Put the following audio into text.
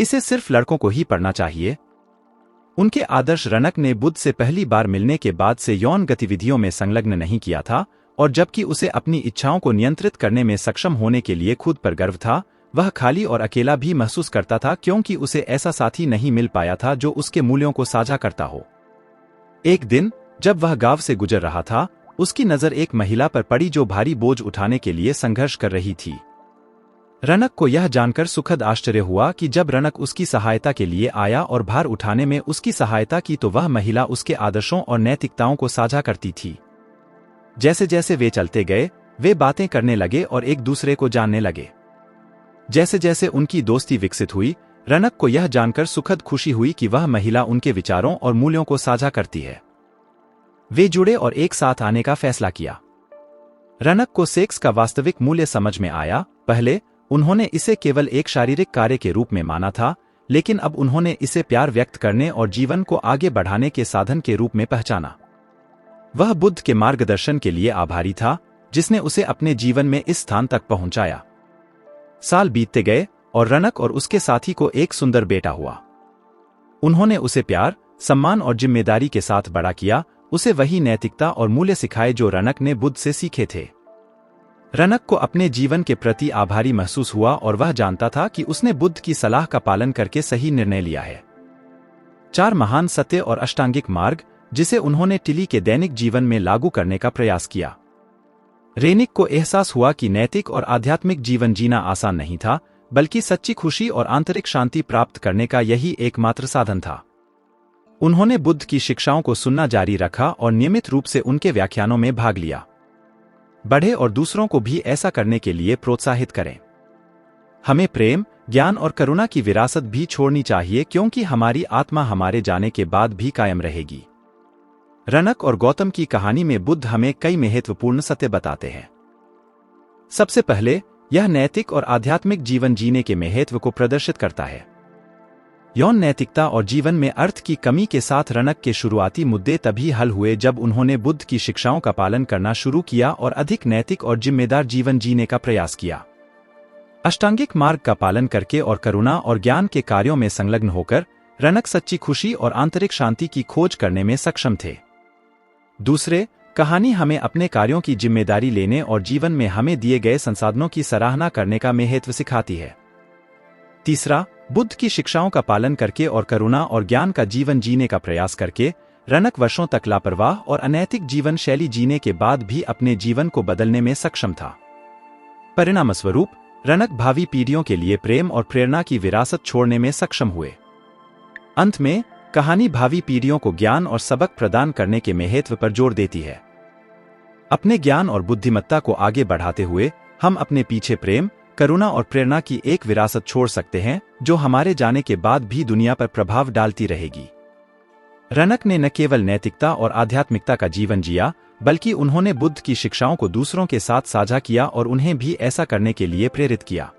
इसे सिर्फ लड़कों को ही पढ़ना चाहिए। उनके आदर्श रनक ने बुद्ध से पहली बार मिलने के बाद से यौन गतिविधियों में संलग्न नहीं किया था, और जबकि उसे अपनी इच्छाओं को नियंत्रित करने में सक्षम होने के लिए खुद पर गर्व था, वह खाली और अकेला भी महसूस करता था क्योंकि उसे ऐसा साथी नहीं मिल पाया था जो उसके मूल्यों को साझा करता हो। एक दिन जब वह गांव से गुजर रहा था, उसकी नजर एक महिला पर पड़ी जो भारी बोझ उठाने के लिए संघर्ष कर रही थी। रनक को यह जानकर सुखद आश्चर्य हुआ कि जब रनक उसकी सहायता के लिए आया और भार उठाने में उसकी सहायता की तो वह महिला उसके आदर्शों और नैतिकताओं को साझा करती थी। जैसे जैसे वे चलते गए, वे बातें करने लगे और एक दूसरे को जानने लगे। जैसे जैसे उनकी दोस्ती विकसित हुई, रनक को यह जानकर सुखद खुशी हुई कि वह महिला उनके विचारों और मूल्यों को साझा करती है। वे जुड़े और एक साथ आने का फैसला किया। रनक को सेक्स का वास्तविक मूल्य समझ में आया। पहले उन्होंने इसे केवल एक शारीरिक कार्य के रूप में माना था, लेकिन अब उन्होंने इसे प्यार व्यक्त करने और जीवन को आगे बढ़ाने के साधन के रूप में पहचाना। वह बुद्ध के मार्गदर्शन के लिए आभारी था, जिसने उसे अपने जीवन में इस स्थान तक पहुंचाया। साल बीतते गए और रनक और उसके साथी को एक सुंदर बेटा हुआ। उन्होंने उसे प्यार, सम्मान और जिम्मेदारी के साथ बड़ा किया, उसे वही नैतिकता और मूल्य सिखाए जो रनक ने बुद्ध से सीखे थे। रनक को अपने जीवन के प्रति आभारी महसूस हुआ और वह जानता था कि उसने बुद्ध की सलाह का पालन करके सही निर्णय लिया है। 4 महान सत्य और अष्टांगिक मार्ग, जिसे उन्होंने टिली के दैनिक जीवन में लागू करने का प्रयास किया। रेनिक को एहसास हुआ कि नैतिक और आध्यात्मिक जीवन जीना आसान नहीं था, बल्कि सच्ची खुशी और आंतरिक शांति प्राप्त करने का यही एकमात्र साधन था। उन्होंने बुद्ध की शिक्षाओं को सुनना जारी रखा और नियमित रूप से उनके व्याख्यानों में भाग लिया। बढ़े और दूसरों को भी ऐसा करने के लिए प्रोत्साहित करें। हमें प्रेम, ज्ञान और करुणा की विरासत भी छोड़नी चाहिए क्योंकि हमारी आत्मा हमारे जाने के बाद भी कायम रहेगी। रनक और गौतम की कहानी में बुद्ध हमें कई महत्वपूर्ण सत्य बताते हैं। सबसे पहले, यह नैतिक और आध्यात्मिक जीवन जीने के महत्व को प्रदर्शित करता है। यौन नैतिकता और जीवन में अर्थ की कमी के साथ रनक के शुरुआती मुद्दे तभी हल हुए जब उन्होंने बुद्ध की शिक्षाओं का पालन करना शुरू किया और अधिक नैतिक और जिम्मेदार जीवन जीने का प्रयास किया। अष्टांगिक मार्ग का पालन करके और करुणा और ज्ञान के कार्यों में संलग्न होकर रनक सच्ची खुशी और आंतरिक शांति की खोज करने में सक्षम थे। दूसरे, कहानी हमें अपने कार्यों की जिम्मेदारी लेने और जीवन में हमें दिए गए संसाधनों की सराहना करने का महत्व सिखाती है। तीसरा, बुद्ध की शिक्षाओं का पालन करके और करुणा और ज्ञान का जीवन जीने का प्रयास करके रनक वर्षों तक लापरवाह और अनैतिक जीवन शैली जीने के बाद भी अपने जीवन को बदलने में सक्षम था। परिणामस्वरूप रनक भावी पीढ़ियों के लिए प्रेम और प्रेरणा की विरासत छोड़ने में सक्षम हुए। अंत में, कहानी भावी पीढ़ियों को ज्ञान और सबक प्रदान करने के महत्व पर जोर देती है। अपने ज्ञान और बुद्धिमत्ता को आगे बढ़ाते हुए हम अपने पीछे प्रेम, करुणा और प्रेरणा की एक विरासत छोड़ सकते हैं जो हमारे जाने के बाद भी दुनिया पर प्रभाव डालती रहेगी। रनक ने न केवल नैतिकता और आध्यात्मिकता का जीवन जिया, बल्कि उन्होंने बुद्ध की शिक्षाओं को दूसरों के साथ साझा किया और उन्हें भी ऐसा करने के लिए प्रेरित किया।